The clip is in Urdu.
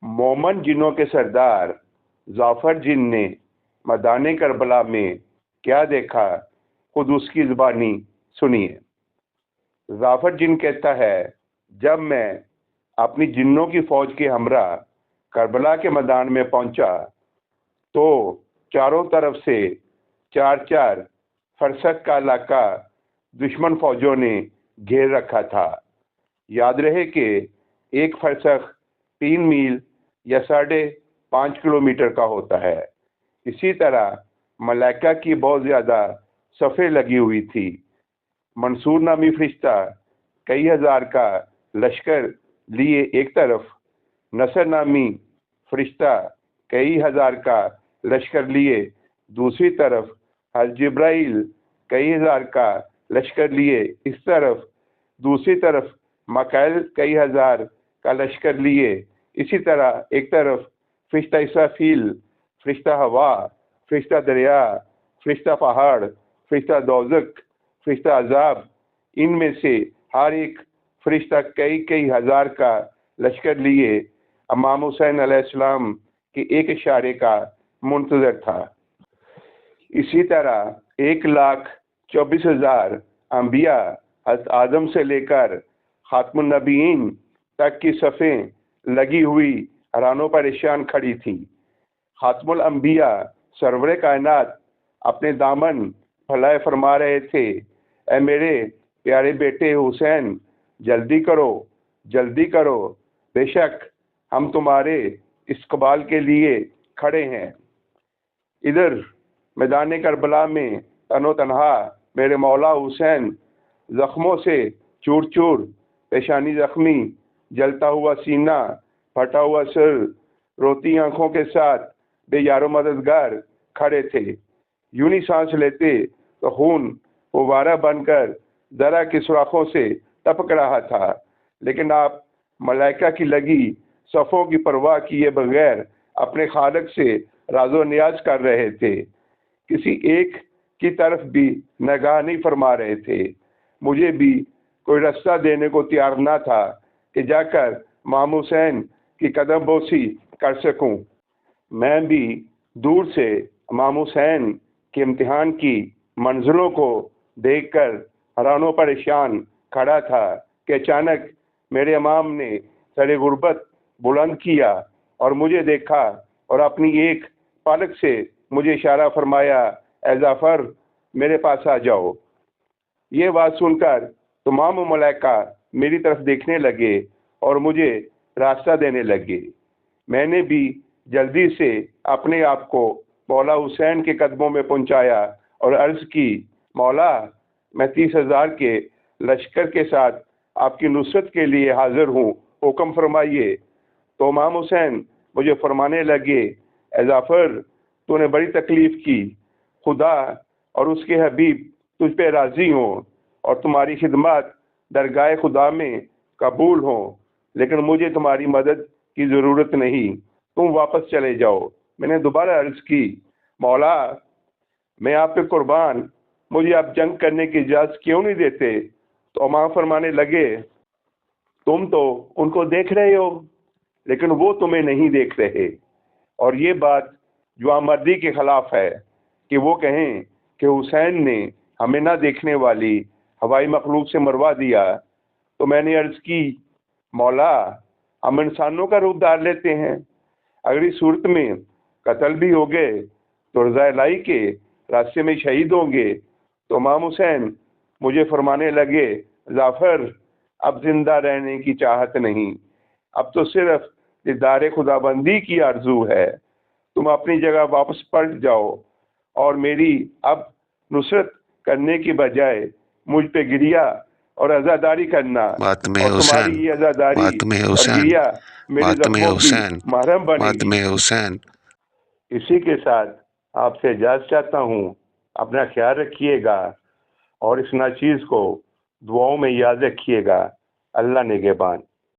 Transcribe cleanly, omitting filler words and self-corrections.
مومن جنوں کے سردار ظافر جن نے میدان کربلا میں کیا دیکھا، خود اس کی زبانی سنیے۔ ظافر جن کہتا ہے، جب میں اپنی جنوں کی فوج کے ہمراہ کربلا کے میدان میں پہنچا تو چاروں طرف سے 4 فرسخ کا علاقہ دشمن فوجوں نے گھیر رکھا تھا۔ یاد رہے کہ ایک فرسخ 3 میل یا 5.5 کلومیٹر کا ہوتا ہے۔ اسی طرح ملائکہ کی بہت زیادہ صفیں لگی ہوئی تھی۔ منصور نامی فرشتہ کئی ہزار کا لشکر لیے ایک طرف، نصر نامی فرشتہ کئی ہزار کا لشکر لیے دوسری طرف، حضرت جبرائیل کئی ہزار کا لشکر لیے اس طرف، دوسری طرف میکائیل کئی ہزار کا لشکر لیے اسی طرح ایک طرف، فرشتہ اسرافیل، فرشتہ ہوا، فرشتہ دریا، فرشتہ پہاڑ، فرشتہ دوزخ، فرشتہ عذاب، ان میں سے ہر ایک فرشتہ کئی ہزار کا لشکر لیے امام حسین علیہ السلام کے ایک اشارے کا منتظر تھا۔ اسی طرح 1,24,000 انبیاء حضرت آدم سے لے کر خاتم النبیین تک کی صفیں لگی ہوئی حیران و پریشان کھڑی تھیں۔ خاتم الانبیاء سرور کائنات اپنے دامن پھیلائے فرما رہے تھے، اے میرے پیارے بیٹے حسین، جلدی کرو، جلدی کرو، بے شک ہم تمہارے استقبال کے لیے کھڑے ہیں۔ ادھر میدان کربلا میں تن و تنہا میرے مولا حسین زخموں سے چور چور، پیشانی زخمی، جلتا ہوا سینہ، پھٹا ہوا سر، روتی آنکھوں کے ساتھ بے یار و مددگار کھڑے تھے۔ یوں ہی سانس لیتے تو خون فوارہ بن کر درہ کی سوراخوں سے ٹپک رہا تھا، لیکن آپ ملائکہ کی لگی صفوں کی پرواہ کیے بغیر اپنے خالق سے راز و نیاز کر رہے تھے، کسی ایک کی طرف بھی نگاہ نہیں فرما رہے تھے۔ مجھے بھی کوئی راستہ دینے کو تیار نہ تھا کہ جا کر امام حسین کی قدم بوسی کر سکوں۔ میں بھی دور سے امام حسین کے امتحان کی منزلوں کو دیکھ کر حیران و پریشان کھڑا تھا کہ اچانک میرے امام نے سر غربت بلند کیا اور مجھے دیکھا اور اپنی ایک پلک سے مجھے اشارہ فرمایا، اے ظفر میرے پاس آ جاؤ۔ یہ بات سن کر تمام ملائکہ میری طرف دیکھنے لگے اور مجھے راستہ دینے لگے۔ میں نے بھی جلدی سے اپنے آپ کو مولا حسین کے قدموں میں پہنچایا اور عرض کی، مولا میں 30,000 کے لشکر کے ساتھ آپ کی نصرت کے لیے حاضر ہوں، حکم فرمائیے۔ تو امام حسین مجھے فرمانے لگے، اے ظفر تو نے بڑی تکلیف کی، خدا اور اس کے حبیب تجھ پہ راضی ہوں اور تمہاری خدمات درگاہ خدا میں قبول ہوں، لیکن مجھے تمہاری مدد کی ضرورت نہیں، تم واپس چلے جاؤ۔ میں نے دوبارہ عرض کی، مولا میں آپ پہ قربان، مجھے آپ جنگ کرنے کی اجازت کیوں نہیں دیتے؟ تو امام فرمانے لگے، تم تو ان کو دیکھ رہے ہو لیکن وہ تمہیں نہیں دیکھ رہے، اور یہ بات جوامردی کے خلاف ہے کہ وہ کہیں کہ حسین نے ہمیں نہ دیکھنے والی ہوائی مخلوق سے مروا دیا۔ تو میں نے عرض کی، مولا ہم انسانوں کا روپ دھار لیتے ہیں، اگر اس صورت میں قتل بھی ہو گئے تو رضا الہی کے راستے میں شہید ہوں گے۔ تو امام حسین مجھے فرمانے لگے، ظفر اب زندہ رہنے کی چاہت نہیں، اب تو صرف دیدار خدا بندی کی آرزو ہے، تم اپنی جگہ واپس پلٹ جاؤ اور میری اب نصرت کرنے کی بجائے مجھ پہ گریا اور عزاداری کرنا، اور تمہاری یہ عزاداری اور گریا میرے زخموں کی محرم بنے گی۔ اسی کے ساتھ آپ سے اجازت چاہتا ہوں، اپنا خیال رکھیے گا اور اس ناچیز کو دعاؤں میں یاد رکھیے گا۔ اللہ نگہبان۔